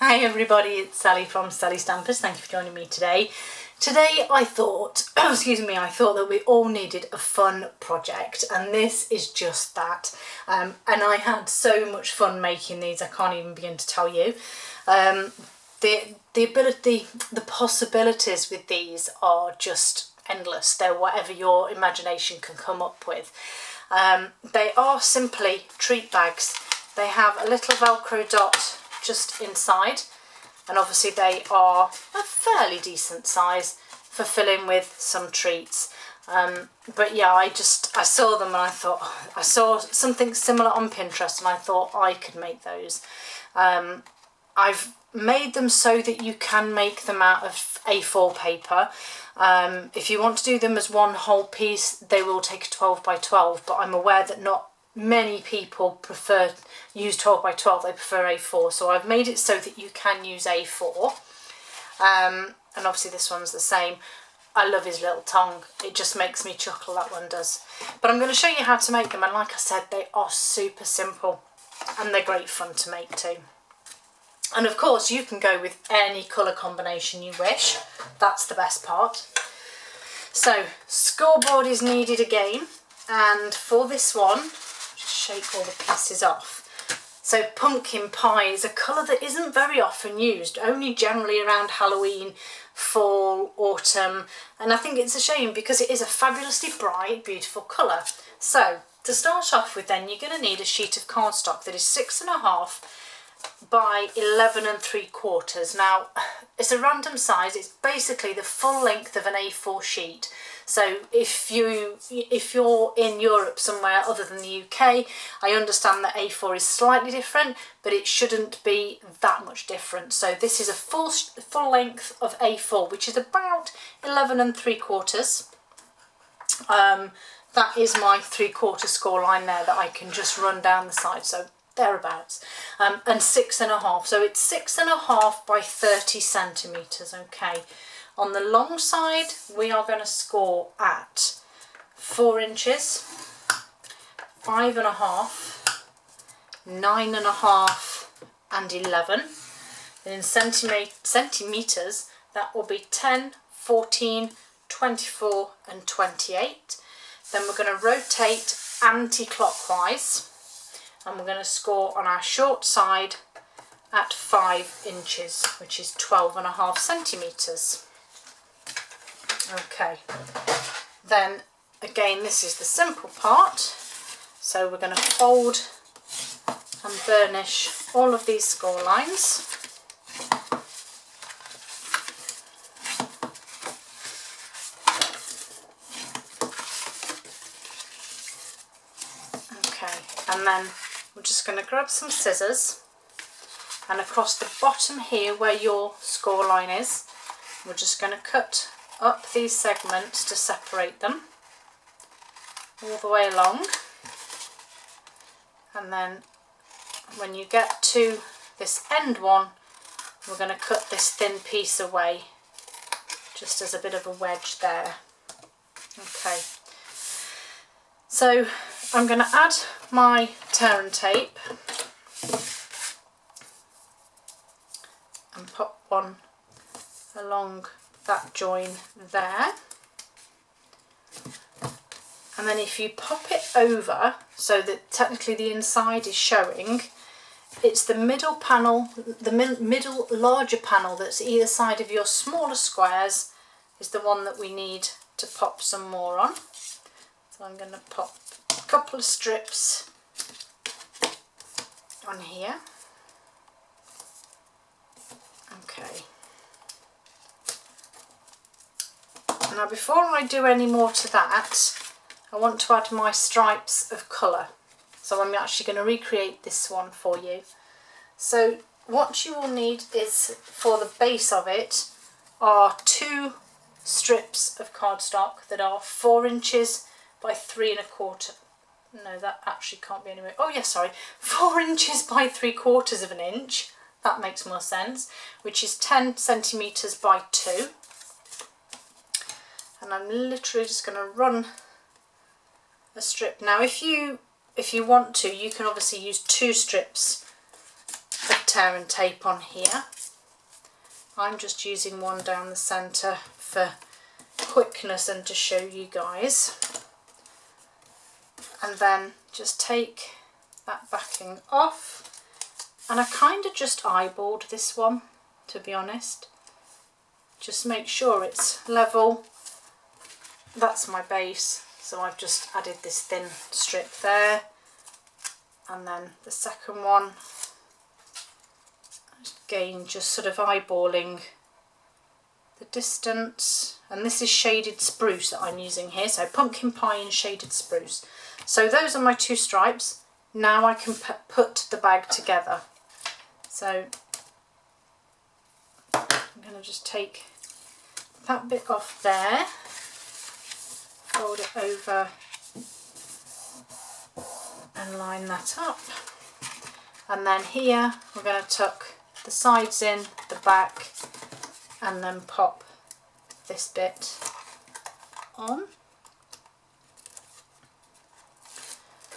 Hi everybody, it's Sally from Sally Stampers. Thank you for joining me today. Today I thought, I thought that we all needed a fun project, and this is just that. And I had so much fun making these, I can't even begin to tell you. The possibilities with these are just endless. They're whatever your imagination can come up with. They are simply treat bags. They have a little Velcro dot just inside, and obviously they are a fairly decent size for filling with some treats. But yeah, I saw them and I thought, I saw something similar on Pinterest and I thought I could make those. I've made them so that you can make them out of A4 paper. If you want to do them as one whole piece, they will take a 12 by 12, but I'm aware that not many people use 12 by 12, they prefer A4, so I've made it so that you can use A4. And obviously this one's the same. I love his little tongue, it just makes me chuckle, that one does. But I'm going to show you how to make them, and like I said, they are super simple and they're great fun to make too. And of course you can go with any colour combination you wish, that's the best part. So scoreboard is needed again, and for this one, just shake all the pieces off. So pumpkin pie is a colour that isn't very often used, only generally around Halloween, fall, autumn, and I think it's a shame because it is a fabulously bright, beautiful colour. So to start off with then, you're going to need a sheet of cardstock that is 6.5 by 11 3/4. Now it's a random size, it's basically the full length of an A4 sheet. So if you're in Europe somewhere other than the UK, I understand that A4 is slightly different, but it shouldn't be that much different. So this is a full length of A4, which is about 11 3/4. That is my 3/4 score line there that I can just run down the side, so thereabouts. And 6.5, so it's 6.5 by 30 centimetres, okay. On the long side, we are going to score at 4 inches, 5.5, 9.5 and 11. And in centimetres, that will be 10, 14, 24 and 28. Then we're going to rotate anti-clockwise, and we're going to score on our short side at 5 inches, which is 12.5 centimetres. Okay, then again this is the simple part, so we're going to fold and burnish all of these score lines. Okay, and then we're just going to grab some scissors, and across the bottom here where your score line is, we're just going to cut up these segments to separate them all the way along. And then when you get to this end one, we're going to cut this thin piece away just as a bit of a wedge there. Okay, so I'm going to add my tear and tape and pop one along that join there, and then if you pop it over so that technically the inside is showing, it's the middle panel, the middle larger panel that's either side of your smaller squares is the one that we need to pop some more on. So I'm going to pop a couple of strips on here. Okay. Now before I do any more to that, I want to add my stripes of colour. So I'm actually going to recreate this one for you. So what you will need is, for the base of it, are 2 strips of cardstock that are 4 inches by 3.25. No, that actually can't be anywhere. Oh yes, sorry, 4 inches by 3/4 of an inch. That makes more sense, which is 10 centimetres by 2. And I'm literally just going to run a strip. Now if you want to, you can obviously use 2 strips of tear and tape on here. I'm just using one down the centre for quickness and to show you guys. And then just take that backing off, and I kind of just eyeballed this one, to be honest. Just make sure it's level. That's my base, so I've just added this thin strip there, and then the second one, again just sort of eyeballing the distance. And this is shaded spruce that I'm using here, so pumpkin pie and shaded spruce. So those are my two stripes. Now I can put the bag together. So I'm going to just take that bit off there, fold it over and line that up. And then here we're going to tuck the sides in, the back, and then pop this bit on.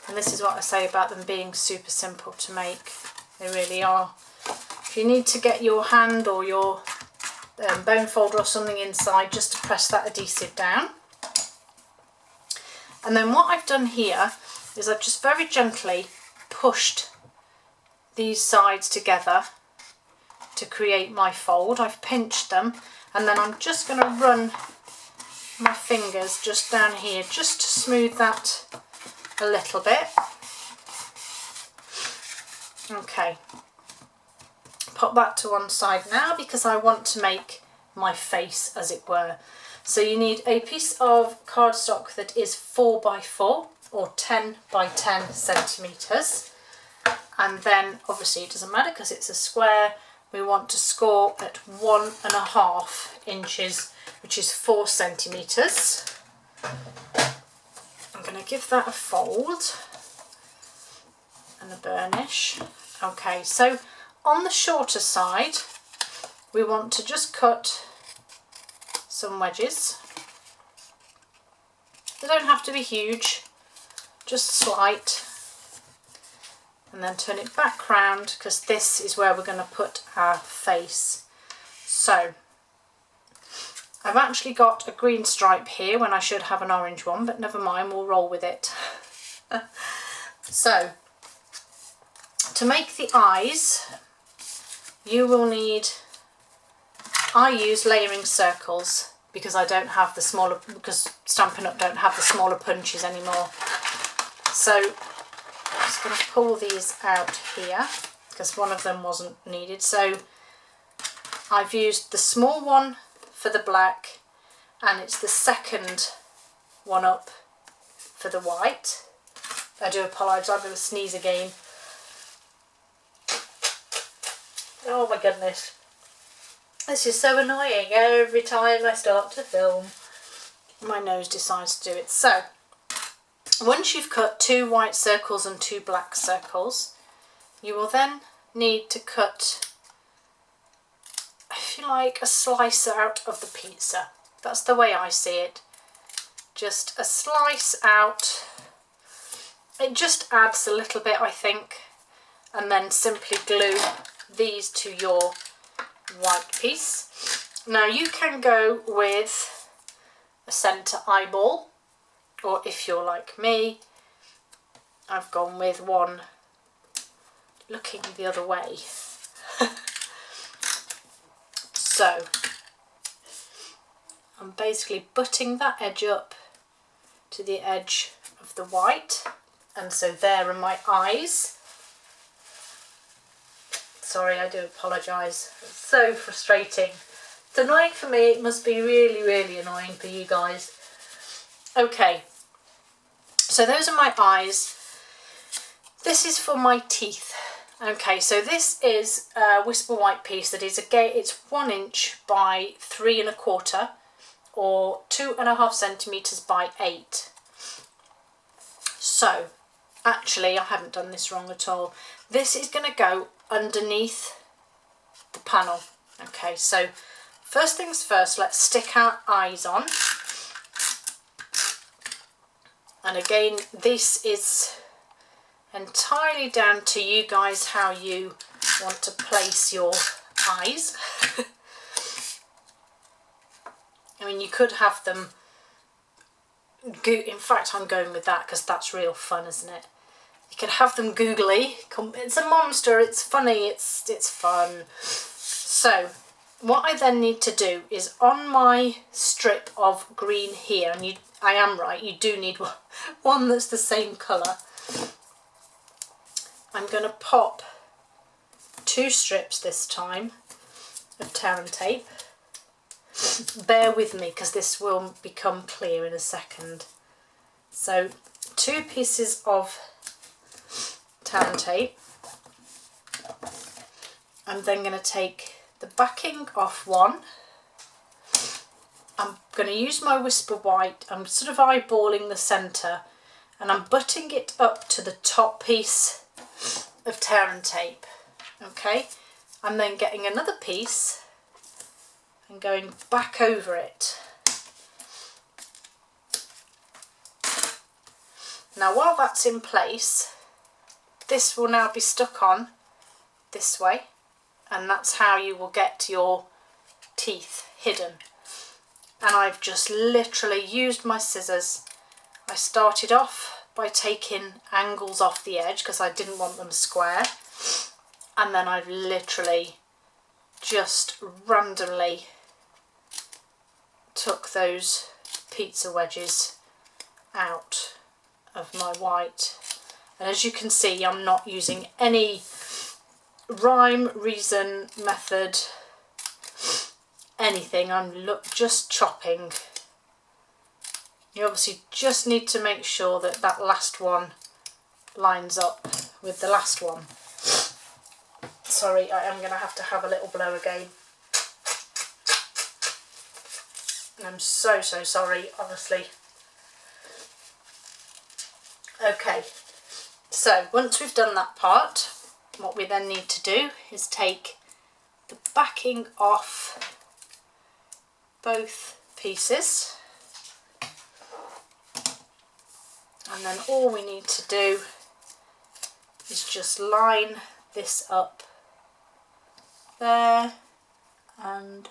And this is what I say about them being super simple to make. They really are. If you need to get your hand or your bone folder or something inside, just to press that adhesive down. And then what I've done here is I've just very gently pushed these sides together to create my fold. I've pinched them, and then I'm just going to run my fingers just down here just to smooth that a little bit. Okay, pop that to one side now because I want to make my face, as it were. So you need a piece of cardstock that is 4 by 4 or 10 by 10 centimetres, and then obviously it doesn't matter because it's a square. We want to score at 1.5 inches, which is 4 centimetres. I'm going to give that a fold and a burnish. Okay, so on the shorter side we want to just cut some wedges. They don't have to be huge, just slight, and then turn it back round because this is where we're going to put our face. So I've actually got a green stripe here when I should have an orange one, but never mind, we'll roll with it. So to make the eyes, you will need, I use layering circles because I don't have the smaller, because Stampin' Up! Don't have the smaller punches anymore. So I'm just going to pull these out here because one of them wasn't needed. So I've used the small one for the black, and it's the second one up for the white. I do apologise, I'm going to sneeze again. Oh my goodness. This is so annoying every time I start to film. My nose decides to do it. So, once you've cut 2 white circles and 2 black circles, you will then need to cut, if you like, a slice out of the pizza. That's the way I see it. Just a slice out. It just adds a little bit, I think, and then simply glue these to your white piece. Now you can go with a centre eyeball, or if you're like me, I've gone with one looking the other way. So I'm basically butting that edge up to the edge of the white, and so there are my eyes. Sorry, I do apologise. It's so frustrating. It's annoying for me, it must be really, really annoying for you guys. Okay, so those are my eyes. This is for my teeth. Okay, so this is a Whisper White piece that is, again, it's 1 inch by 3 1/4 or 2.5 centimetres by 8. So, actually, I haven't done this wrong at all. This is going to go underneath the panel. Okay, so first things first, let's stick our eyes on. And again, this is entirely down to you guys how you want to place your eyes. I mean, you could have them, in fact I'm going with that because that's real fun, isn't it? You can have them googly. It's a monster, it's funny, it's fun. So what I then need to do is on my strip of green here, and I am right, you do need one that's the same colour. I'm going to pop 2 strips this time of tear and tape. Bear with me because this will become clear in a second. So 2 pieces of tear and tape. I'm then going to take the backing off one. I'm going to use my Whisper White. I'm sort of eyeballing the centre and I'm butting it up to the top piece of tear and tape. Okay, I'm then getting another piece and going back over it. Now while that's in place, this will now be stuck on this way, and that's how you will get your teeth hidden. And I've just literally used my scissors. I started off by taking angles off the edge because I didn't want them square, and then I've literally just randomly took those pizza wedges out of my white. And as you can see, I'm not using any rhyme, reason, method, anything. I'm just chopping. You obviously just need to make sure that that last one lines up with the last one. Sorry, I am going to have a little blow again. I'm so sorry, honestly. Okay, so once we've done that part, what we then need to do is take the backing off both pieces, and then all we need to do is just line this up there and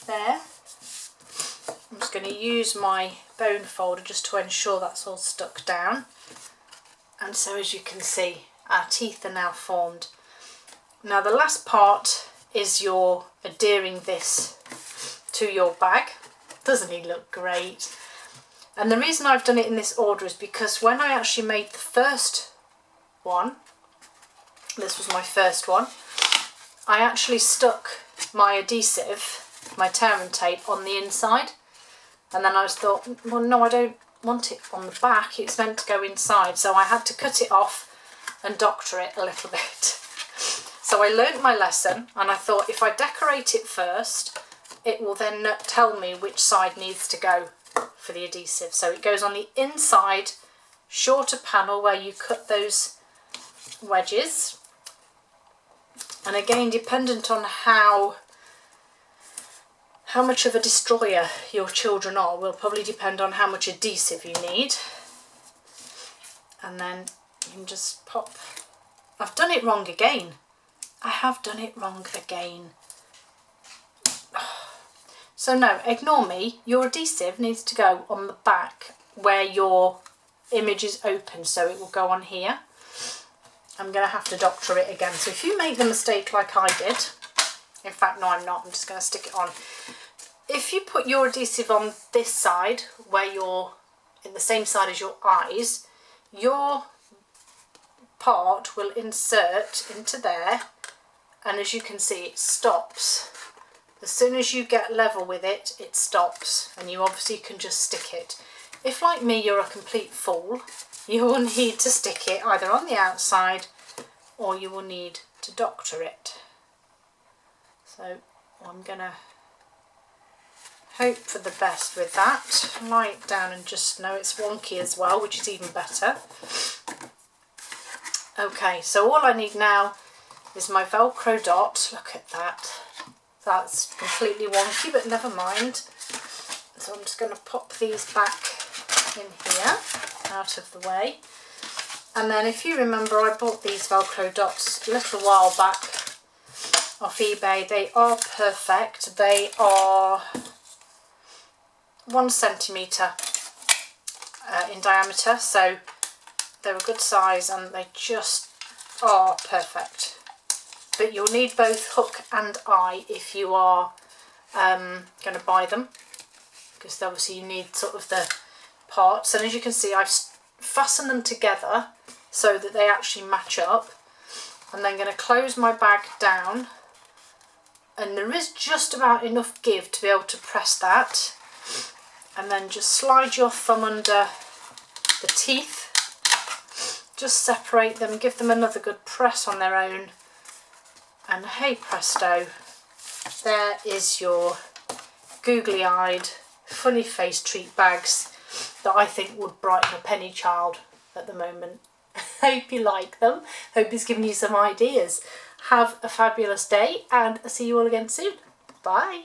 there. I'm just going to use my bone folder just to ensure that's all stuck down. And so as you can see, our teeth are now formed. Now the last part is your adhering this to your bag. Doesn't he look great? And the reason I've done it in this order is because when I actually made the first one, this was my first one, I actually stuck my adhesive, my tear and tape, on the inside. And then I thought, well, no, I don't want it on the back, it's meant to go inside. So I had to cut it off and doctor it a little bit. So I learnt my lesson, and I thought if I decorate it first, it will then tell me which side needs to go for the adhesive. So it goes on the inside shorter panel where you cut those wedges. And again, dependent on how much of a destroyer your children are will probably depend on how much adhesive you need. And then you can just pop. I've done it wrong again. I have done it wrong again. So no, ignore me. Your adhesive needs to go on the back where your image is open, so it will go on here. I'm going to have to doctor it again. So if you make the mistake like I did, in fact, no, I'm not. I'm just going to stick it on. If you put your adhesive on this side, where you're in the same side as your eyes, your part will insert into there, and as you can see, it stops. As soon as you get level with it, it stops, and you obviously can just stick it. If, like me, you're a complete fool, you will need to stick it either on the outside or you will need to doctor it. So I'm going to hope for the best with that. Lie it down and just know it's wonky as well, which is even better. Okay, so all I need now is my Velcro dot. Look at that. That's completely wonky, but never mind. So I'm just going to pop these back in here, out of the way. And then if you remember, I bought these Velcro dots a little while back off eBay. They are perfect. They are 1 centimetre in diameter, so they're a good size and they just are perfect. But you'll need both hook and eye if you are going to buy them, because obviously you need sort of the parts. And as you can see, I've fastened them together so that they actually match up. I'm then going to close my bag down, and there is just about enough give to be able to press that, and then just slide your thumb under the teeth, just separate them, give them another good press on their own, and hey presto, there is your googly-eyed, funny-faced treat bags that I think would brighten up any child at the moment. Hope you like them, hope it's given you some ideas. Have a fabulous day, and I'll see you all again soon. Bye.